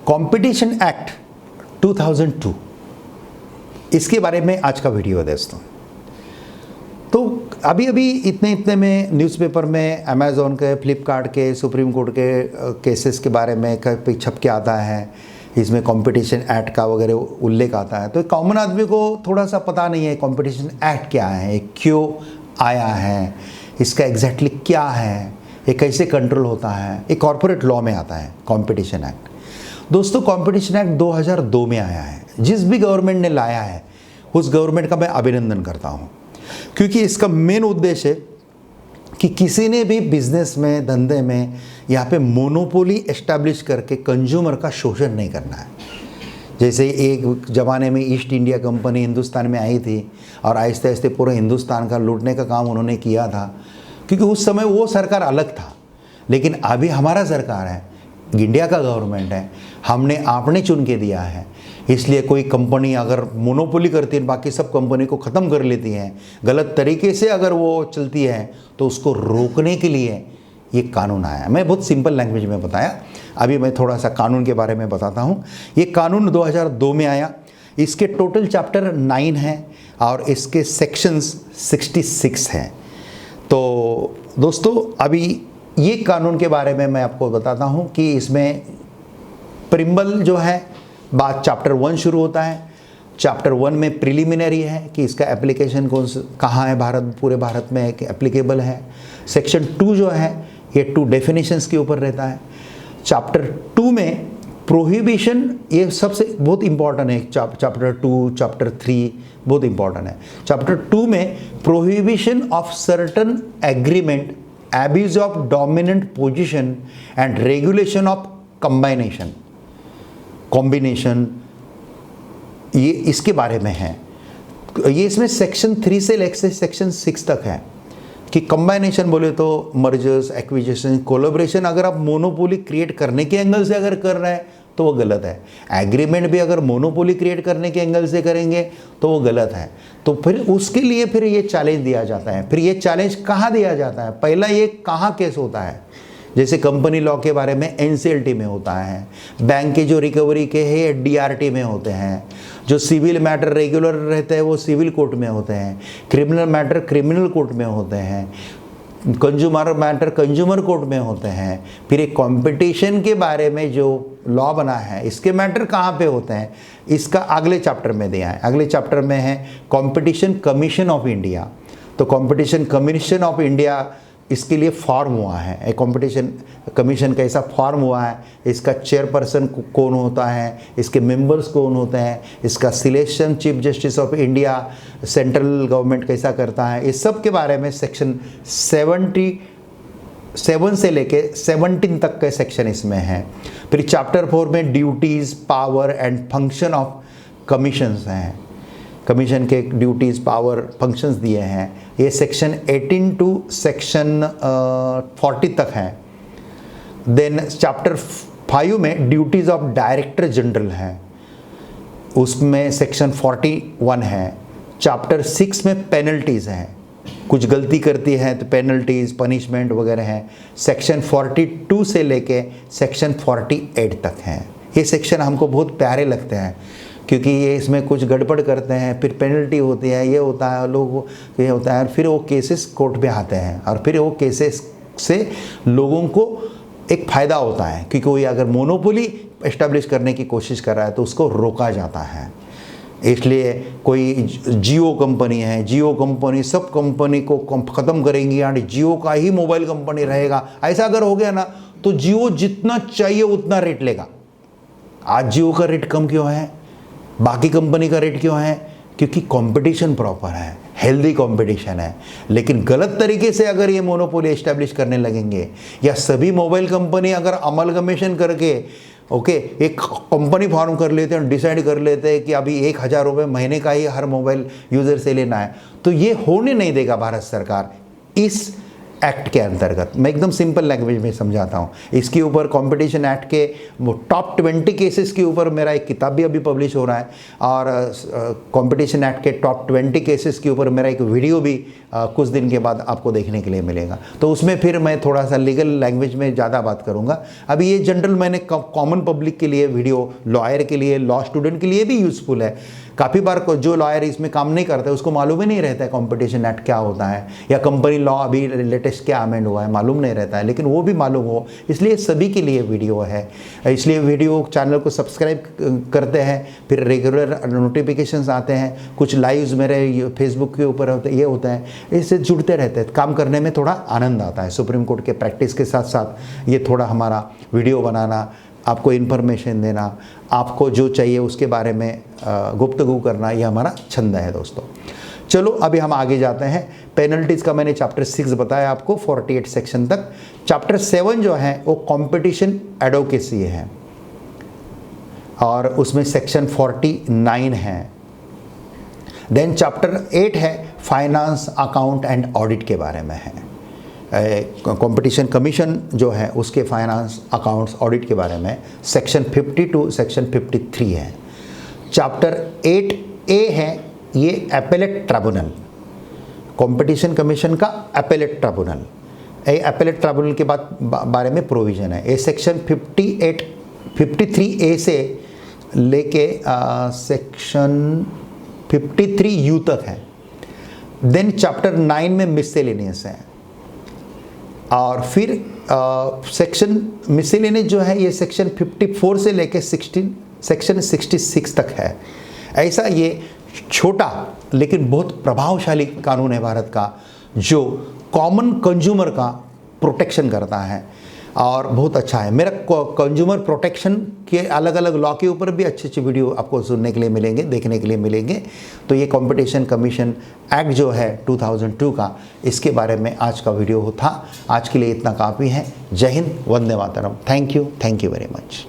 Competition act 2002, इसके बारे में आज का वीडियो है दोस्तों। तो अभी इतने में न्यूज़पेपर में अमेज़ॉन के, फ्लिपकार्ट के, सुप्रीम कोर्ट के केसेस के बारे में छप के आता है, इसमें कंपटीशन एक्ट का वगैरह उल्लेख आता है। तो कॉमन आदमी को थोड़ा सा पता नहीं है कंपटीशन एक्ट क्या है, क्यों आया है, इसका एग्जैक्टली क्या है, ये कैसे कंट्रोल होता है। एक कॉर्पोरेट लॉ में आता है कंपटीशन एक्ट। दोस्तों कंपटीशन एक्ट 2002 में आया है। जिस भी गवर्नमेंट ने लाया है उस गवर्नमेंट का मैं अभिनंदन करता हूँ, क्योंकि इसका मेन उद्देश्य है कि किसी ने भी बिजनेस में, धंधे में यहाँ पे मोनोपोली एस्टैब्लिश करके कंज्यूमर का शोषण नहीं करना है। जैसे एक ज़माने में ईस्ट इंडिया कंपनी हिंदुस्तान में आई थी और आहिस्ते आहिस्ते पूरे हिंदुस्तान का लूटने का काम उन्होंने किया था, क्योंकि उस समय वो सरकार अलग था। लेकिन अभी हमारा सरकार है, इंडिया का गवर्नमेंट है, हमने आपने चुन के दिया है। इसलिए कोई कंपनी अगर मोनोपोली करती है, बाकी सब कंपनी को ख़त्म कर लेती हैं, गलत तरीके से अगर वो चलती है, तो उसको रोकने के लिए ये कानून आया। मैं बहुत सिंपल लैंग्वेज में बताया। अभी मैं थोड़ा सा कानून के बारे में बताता हूँ। ये कानून 2002 में आया। इसके टोटल चैप्टर 9 है और इसके सेक्शंस 66 हैं। तो दोस्तों अभी ये कानून के बारे में मैं आपको बताता हूँ कि इसमें प्रिम्बल जो है बात चैप्टर 1 शुरू होता है। चैप्टर 1 में प्रिलिमिनरी है कि इसका एप्लीकेशन कहाँ है, पूरे भारत में एप्लीकेबल है। सेक्शन 2 जो है ये 2 डेफिनेशंस के ऊपर रहता है। चैप्टर 2 में प्रोहिबिशन, ये सबसे बहुत इंपॉर्टेंट है। चैप्टर 2, चैप्टर 3 बहुत इंपॉर्टेंट है। चैप्टर 2 में prohibition of certain agreement, abuse of dominant position and regulation of combination, ये इसके बारे में है। ये इसमें सेक्शन 3 से लेकर सेक्शन 6 तक है कि कम्बाइनेशन बोले तो मर्जर्स, एक्विजिशन, कोलैबोरेशन अगर आप मोनोपोली क्रिएट करने के एंगल से अगर कर रहे हैं तो वो गलत है। एग्रीमेंट भी अगर मोनोपोली क्रिएट करने के एंगल से करेंगे तो वो गलत है। तो फिर उसके लिए फिर ये चैलेंज दिया जाता है। फिर ये चैलेंज कहाँ दिया जाता है? पहला ये कहाँ केस होता है? जैसे कंपनी लॉ के बारे में एनसीएलटी में होता है, बैंक के जो रिकवरी के है डीआरटी में होते हैं, जो सिविल मैटर रेगुलर रहते हैं वो सिविल कोर्ट में होते हैं, क्रिमिनल मैटर क्रिमिनल कोर्ट में होते हैं, कंज्यूमर मैटर कंज्यूमर कोर्ट में होते हैं। फिर एक कंपटीशन के बारे में जो लॉ बना है इसके मैटर कहाँ पे होते हैं, इसका अगले चैप्टर में दिया है। अगले चैप्टर में है कंपटीशन कमीशन ऑफ इंडिया। तो कंपटीशन कमीशन ऑफ इंडिया इसके लिए फॉर्म हुआ है। एक कंपटीशन कमीशन का ऐसा फॉर्म हुआ है, इसका चेयरपर्सन कौन होता है, इसके मेंबर्स कौन होते हैं, इसका selection chief justice of India central government कैसा करता है, इस सब के बारे में सेक्शन 77 से लेके 17 तक के सेक्शन इसमें है। फिर चैप्टर 4 में duties, power and function of commissions हैं। कमीशन के ड्यूटीज़, पावर, फंक्शंस दिए हैं। ये सेक्शन 18 टू सेक्शन 40 तक है। देन चैप्टर 5 में ड्यूटीज़ ऑफ डायरेक्टर जनरल है, उसमें सेक्शन 41 है। चैप्टर 6 में पेनल्टीज़ हैं, कुछ गलती करती है तो पेनल्टीज़, पनिशमेंट वगैरह हैं। सेक्शन 42 से लेके सेक्शन 48 तक हैं। ये सेक्शन हमको बहुत प्यारे लगते हैं क्योंकि ये इसमें कुछ गड़बड़ करते हैं, फिर पेनल्टी होती है, ये होता है, लोग ये होता है, फिर वो केसेस कोर्ट पे आते हैं और फिर वो केसेस से लोगों को एक फ़ायदा होता है क्योंकि कोई अगर मोनोपोली एस्टैब्लिश करने की कोशिश कर रहा है तो उसको रोका जाता है। इसलिए कोई जियो कंपनी है, जियो कंपनी सब कंपनी को ख़त्म करेंगी और जियो का ही मोबाइल कंपनी रहेगा, ऐसा अगर हो गया ना तो जियो जितना चाहिए उतना रेट लेगा। आज जियो का रेट कम क्यों है, बाकी कंपनी का रेट क्यों है? क्योंकि कंपटीशन प्रॉपर है, हेल्दी कंपटीशन है। लेकिन गलत तरीके से अगर ये मोनोपोली एस्टैब्लिश करने लगेंगे या सभी मोबाइल कंपनी अगर अमलगमेशन करके एक कंपनी फॉर्म कर लेते हैं, डिसाइड कर लेते हैं कि अभी 1000 रुपये महीने का ही हर मोबाइल यूज़र से लेना है, तो ये होने नहीं देगा भारत सरकार। इस एक्ट के अंतर्गत। मैं एकदम सिंपल लैंग्वेज में समझाता हूँ। इसके ऊपर कंपटीशन एक्ट के वो टॉप 20 केसेस के ऊपर मेरा एक किताब भी अभी पब्लिश हो रहा है, और कंपटीशन एक्ट के टॉप 20 केसेस के ऊपर मेरा एक वीडियो भी कुछ दिन के बाद आपको देखने के लिए मिलेगा। तो उसमें फिर मैं थोड़ा सा लीगल लैंग्वेज में ज़्यादा बात करूँगा। अभी ये जनरल मैंने कॉमन पब्लिक के लिए वीडियो, लॉयर के लिए, लॉ स्टूडेंट के लिए भी यूज़फुल है। काफ़ी बार जो लॉयर इसमें काम नहीं करता है उसको मालूम ही नहीं रहता है कंपटीशन एक्ट क्या होता है, या कंपनी लॉ अभी लेटेस्ट क्या अमेंड हुआ है मालूम नहीं रहता है, लेकिन वो भी मालूम हो, इसलिए सभी के लिए वीडियो है। इसलिए वीडियो चैनल को सब्सक्राइब करते हैं, फिर रेगुलर नोटिफिकेशंस आते हैं, कुछ लाइव्स मेरे फेसबुक के ऊपर होते ये होता है, इससे जुड़ते रहते हैं। काम करने में थोड़ा आनंद आता है। सुप्रीम कोर्ट के प्रैक्टिस के साथ साथ ये थोड़ा हमारा वीडियो बनाना, आपको इन्फॉर्मेशन देना, आपको जो चाहिए उसके बारे में गुफ्तगू करना, ये हमारा छंद है दोस्तों। चलो अभी हम आगे जाते हैं। पेनल्टीज़ का मैंने चैप्टर 6 बताया आपको 48 सेक्शन तक। चैप्टर 7 जो है वो कंपटीशन एडवोकेसी है, और उसमें सेक्शन 49 है। देन चैप्टर 8 है फाइनेंस, अकाउंट एंड ऑडिट के बारे में है। कंपटीशन कमीशन जो है उसके फाइनेंस, अकाउंट्स, ऑडिट के बारे में सेक्शन 52 सेक्शन 53 है। चैप्टर 8A है ये एपेलेट ट्रिब्यूनल, कंपटीशन कमीशन का एपेलेट ट्रिब्यूनल। एपेलेट ट्रिब्यूनल के बारे में प्रोविज़न है। ये सेक्शन 53A से लेके सेक्शन 53U तक है। देन चैप्टर 9 में मिसलेनियस है, और फिर सेक्शन मिसलेनियस जो है ये सेक्शन 54 से लेके सेक्शन 66 तक है। ऐसा ये छोटा लेकिन बहुत प्रभावशाली कानून है भारत का, जो कॉमन कंज्यूमर का प्रोटेक्शन करता है, और बहुत अच्छा है। मेरा कंज्यूमर प्रोटेक्शन के अलग अलग लॉ के ऊपर भी अच्छे अच्छे वीडियो आपको सुनने के लिए मिलेंगे, देखने के लिए मिलेंगे। तो ये कंपटीशन कमीशन एक्ट जो है 2002 का, इसके बारे में आज का वीडियो था। आज के लिए इतना काफ़ी है। जय हिंद, वंदे मातरम। Thank you very much.